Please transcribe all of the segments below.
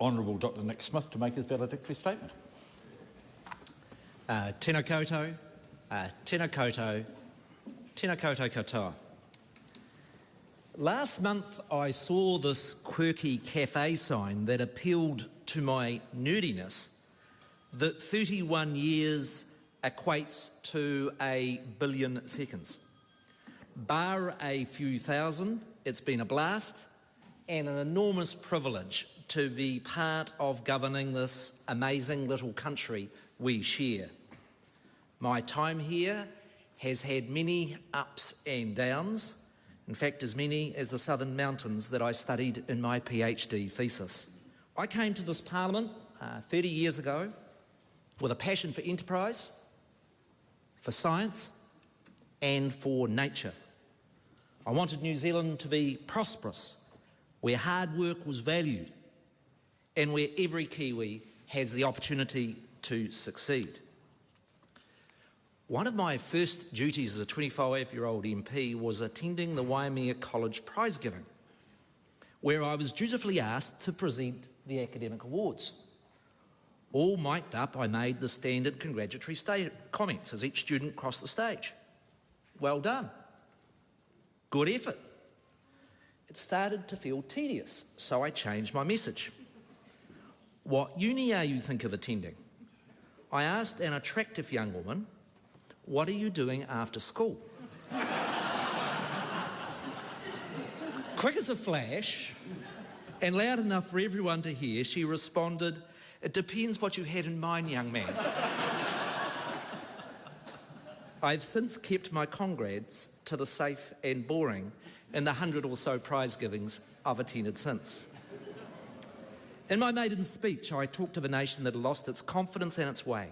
Honourable Dr Nick Smith to make his valedictory statement. Tēnā koutou, tēnā koutou, tēnā koutou katoa. Last month I saw this quirky cafe sign that appealed to my nerdiness that 31 years equates to 1 billion seconds. Bar a few thousand, it's been a blast and an enormous privilege to be part of governing this amazing little country we share. My time here has had many ups and downs, in fact as many as the southern mountains that I studied in my PhD thesis. I came to this Parliament 30 years ago with a passion for enterprise, for science and for nature. I wanted New Zealand to be prosperous, where hard work was valued and where every Kiwi has the opportunity to succeed. One of my first duties as a 25-year-old MP was attending the Waimea College prize giving, where I was dutifully asked to present the academic awards. All mic'd up, I made the standard congratulatory comments as each student crossed the stage. Well done. Good effort. It started to feel tedious, so I changed my message. What uni are you think of attending? I asked an attractive young woman, what are you doing after school? Quick as a flash, and loud enough for everyone to hear, she responded, it depends what you had in mind, young man. I've since kept my congrats to the safe and boring in the 100 or so prize givings I've attended since. In my maiden speech, I talked of a nation that had lost its confidence and its way.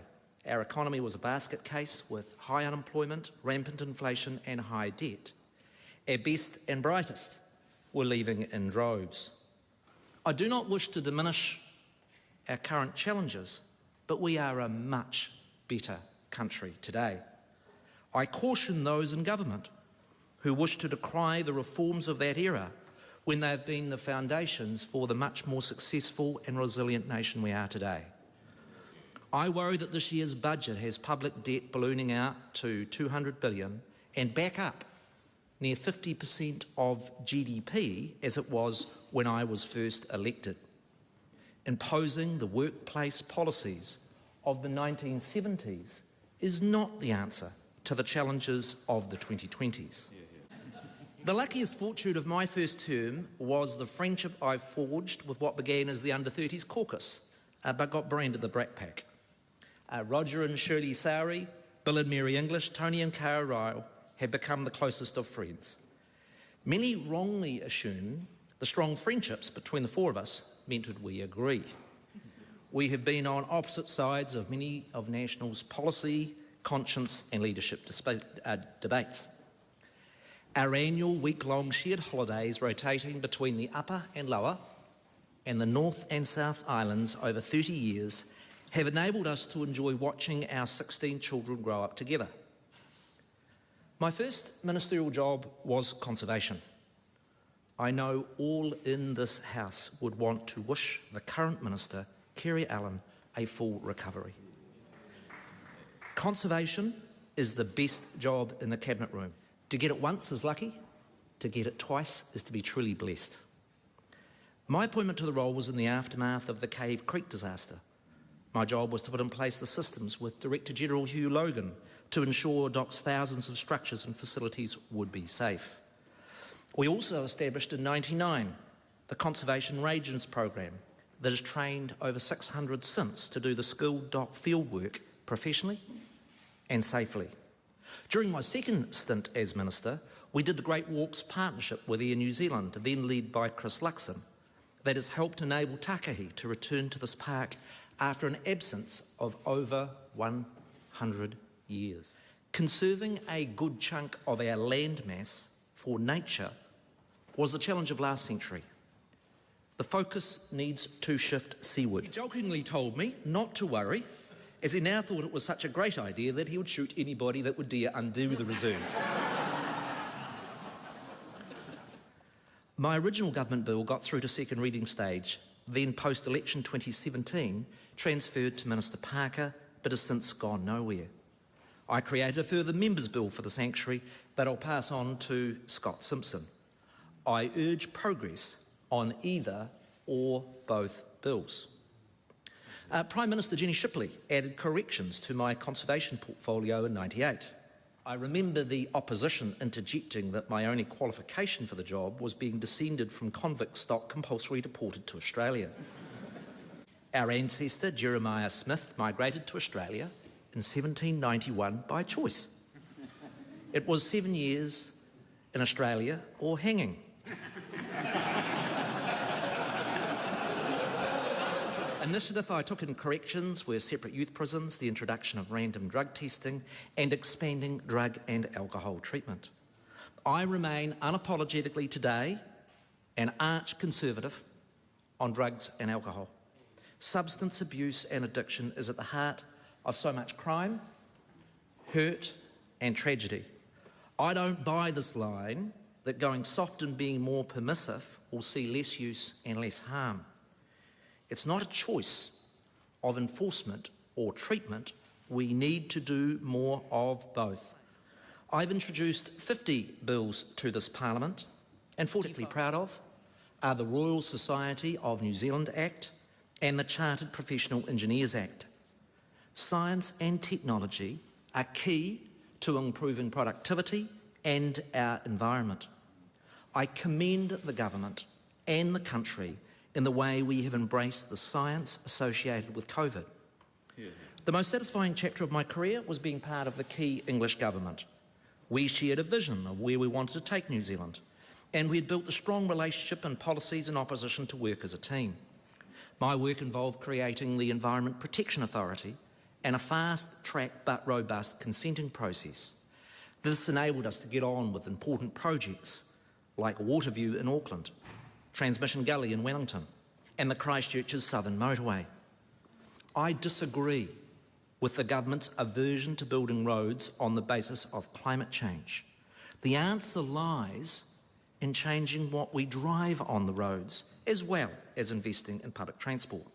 Our economy was a basket case with high unemployment, rampant inflation and high debt. Our best and brightest were leaving in droves. I do not wish to diminish our current challenges, but we are a much better country today. I caution those in government who wish to decry the reforms of that era when they have been the foundations for the much more successful and resilient nation we are today. I worry that this year's budget has public debt ballooning out to $200 billion and back up near 50% of GDP as it was when I was first elected. Imposing the workplace policies of the 1970s is not the answer to the challenges of the 2020s. The luckiest fortune of my first term was the friendship I forged with what began as the Under-30s caucus, but got branded the Brat Pack. Roger and Shirley Sowry, Bill and Mary English, Tony and Cara Ryle have become the closest of friends. Many wrongly assume the strong friendships between the four of us meant that we agree. We have been on opposite sides of many of National's policy, conscience and leadership debates. Our annual week-long shared holidays rotating between the Upper and Lower and the North and South Islands over 30 years have enabled us to enjoy watching our 16 children grow up together. My first ministerial job was conservation. I know all in this House would want to wish the current Minister, Kerry Allen, a full recovery. Conservation is the best job in the Cabinet room. To get it once is lucky, to get it twice is to be truly blessed. My appointment to the role was in the aftermath of the Cave Creek disaster. My job was to put in place the systems with Director General Hugh Logan to ensure DOC's thousands of structures and facilities would be safe. We also established in 1999 the Conservation Regents Program that has trained over 600 since to do the skilled DOC fieldwork professionally and safely. During my second stint as Minister, we did the Great Walks Partnership with Air New Zealand, then led by Chris Luxon, that has helped enable Takahi to return to this park after an absence of over 100 years. Conserving a good chunk of our land mass for nature was the challenge of last century. The focus needs to shift seaward. He jokingly told me not to worry, as he now thought it was such a great idea that he would shoot anybody that would dare undo the reserve. My original government bill got through to second reading stage then post-election 2017, transferred to Minister Parker, but has since gone nowhere. I created a further members' bill for the sanctuary that I'll pass on to Scott Simpson. I urge progress on either or both bills. Prime Minister Jenny Shipley added corrections to my conservation portfolio in '98. I remember the opposition interjecting that my only qualification for the job was being descended from convict stock compulsory deported to Australia. Our ancestor, Jeremiah Smith, migrated to Australia in 1791 by choice. It was 7 years in Australia or hanging. Initiative I took in corrections were separate youth prisons, the introduction of random drug testing, and expanding drug and alcohol treatment. I remain unapologetically today an arch conservative on drugs and alcohol. Substance abuse and addiction is at the heart of so much crime, hurt, and tragedy. I don't buy this line that going soft and being more permissive will see less use and less harm. It's not a choice of enforcement or treatment. We need to do more of both. I've introduced 50 bills to this Parliament, and particularly proud of are the Royal Society of New Zealand Act and the Chartered Professional Engineers Act. Science and technology are key to improving productivity and our environment. I commend the government and the country in the way we have embraced the science associated with COVID. The most satisfying chapter of my career was being part of the key English government. We shared a vision of where we wanted to take New Zealand, and we had built a strong relationship and policies in opposition to work as a team. My work involved creating the Environment Protection Authority and a fast-track but robust consenting process. This enabled us to get on with important projects like Waterview in Auckland, Transmission Gully in Wellington, and the Christchurch's Southern Motorway. I disagree with the government's aversion to building roads on the basis of climate change. The answer lies in changing what we drive on the roads, as well as investing in public transport.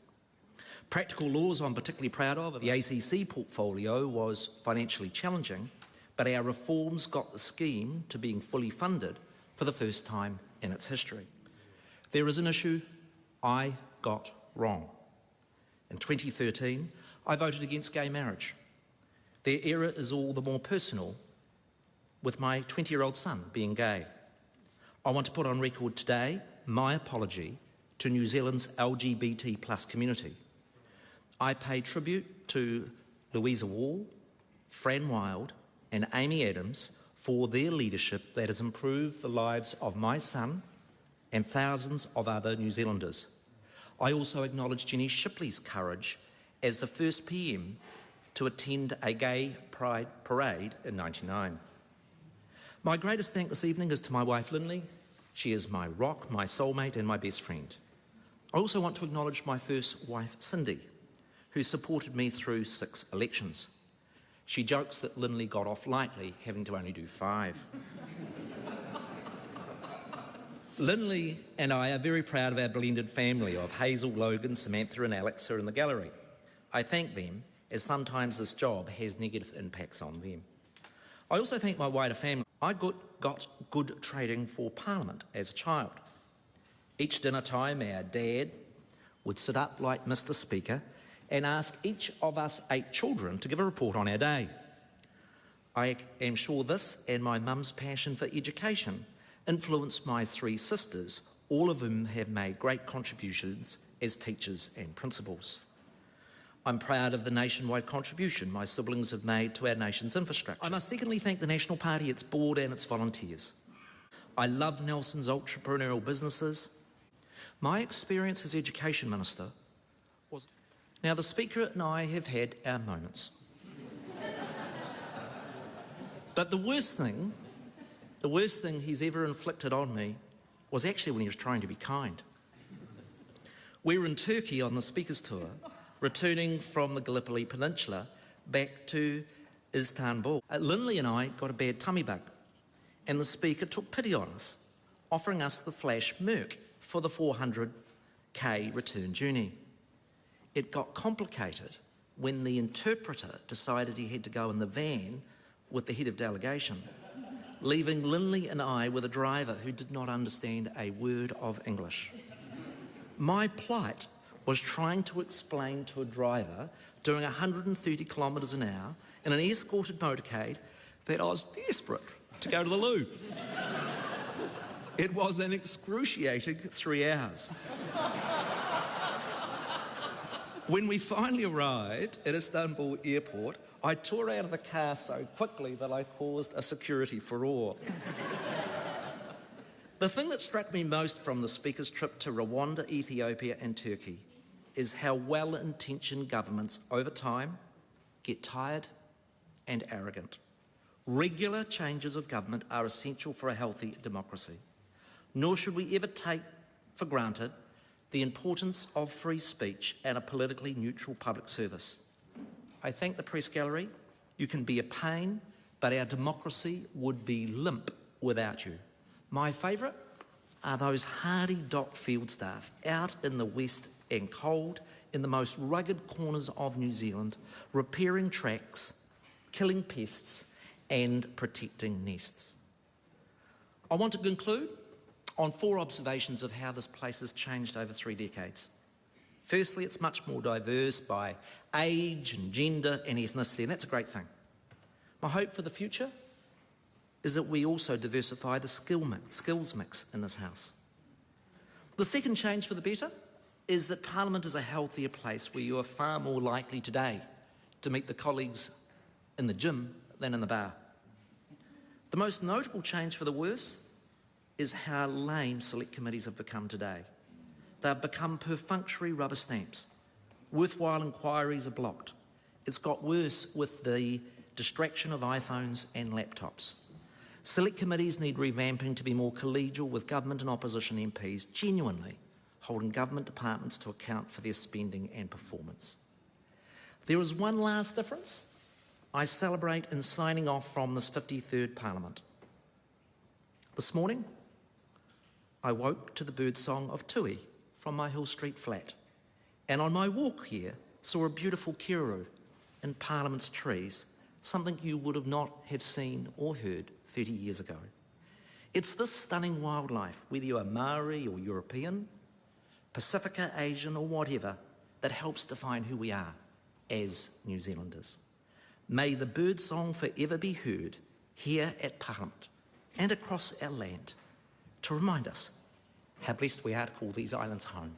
Practical laws I'm particularly proud of. The ACC portfolio was financially challenging, but our reforms got the scheme to being fully funded for the first time in its history. There is an issue I got wrong. In 2013, I voted against gay marriage. Their error is all the more personal, with my 20-year-old son being gay. I want to put on record today my apology to New Zealand's LGBT+ community. I pay tribute to Louisa Wall, Fran Wild, and Amy Adams for their leadership that has improved the lives of my son and thousands of other New Zealanders. I also acknowledge Jenny Shipley's courage as the first PM to attend a gay pride parade in '99. My greatest thank this evening is to my wife Lindley. She is my rock, my soulmate, and my best friend. I also want to acknowledge my first wife, Cindy, who supported me through 6 elections. She jokes that Lindley got off lightly, having to only do 5. Lindley and I are very proud of our blended family of Hazel, Logan, Samantha and Alex are in the gallery. I thank them, as sometimes this job has negative impacts on them. I also thank my wider family. I got good training for Parliament as a child. Each dinner time, our dad would sit up like Mr. Speaker and ask each of us 8 children to give a report on our day. I am sure this and my mum's passion for education influenced my 3 sisters, all of whom have made great contributions as teachers and principals. I'm proud of the nationwide contribution my siblings have made to our nation's infrastructure. I must secondly thank the National Party, its board and its volunteers. I love Nelson's entrepreneurial businesses. My experience as Education Minister was... Now, the Speaker and I have had our moments. But the worst thing he's ever inflicted on me was actually when he was trying to be kind. We were in Turkey on the Speaker's tour, returning from the Gallipoli Peninsula back to Istanbul. Lindley and I got a bad tummy bug, and the Speaker took pity on us, offering us the flash Merc for the 400 K return journey. It got complicated when the interpreter decided he had to go in the van with the head of delegation, leaving Linley and I with a driver who did not understand a word of English. My plight was trying to explain to a driver doing 130 kilometres an hour in an escorted motorcade that I was desperate to go to the loo. It was an excruciating 3 hours. When we finally arrived at Istanbul airport, I tore out of the car so quickly that I caused a security furore. The thing that struck me most from the Speaker's trip to Rwanda, Ethiopia and Turkey is how well-intentioned governments over time get tired and arrogant. Regular changes of government are essential for a healthy democracy. Nor should we ever take for granted the importance of free speech and a politically neutral public service. I thank the press gallery. You can be a pain, but our democracy would be limp without you. My favourite are those hardy dock field staff out in the west and cold in the most rugged corners of New Zealand, repairing tracks, killing pests and protecting nests. I want to conclude on 4 observations of how this place has changed over 3 decades. Firstly, it's much more diverse by age and gender and ethnicity, and that's a great thing. My hope for the future is that we also diversify the skills mix in this House. The second change for the better is that Parliament is a healthier place where you are far more likely today to meet the colleagues in the gym than in the bar. The most notable change for the worse is how lame select committees have become today. They've become perfunctory rubber stamps. Worthwhile inquiries are blocked. It's got worse with the distraction of iPhones and laptops. Select committees need revamping to be more collegial with government and opposition MPs genuinely holding government departments to account for their spending and performance. There is one last difference I celebrate in signing off from this 53rd Parliament. This morning, I woke to the birdsong of tui from my Hill Street flat, and on my walk here saw a beautiful kiruru in Parliament's trees, something you would have not have seen or heard 30 years ago. It's this stunning wildlife, whether you are Maori or European, Pacifica, Asian or whatever, that helps define who we are as New Zealanders. May the birdsong forever be heard here at Parliament and across our land to remind us how blessed we are to call these islands home.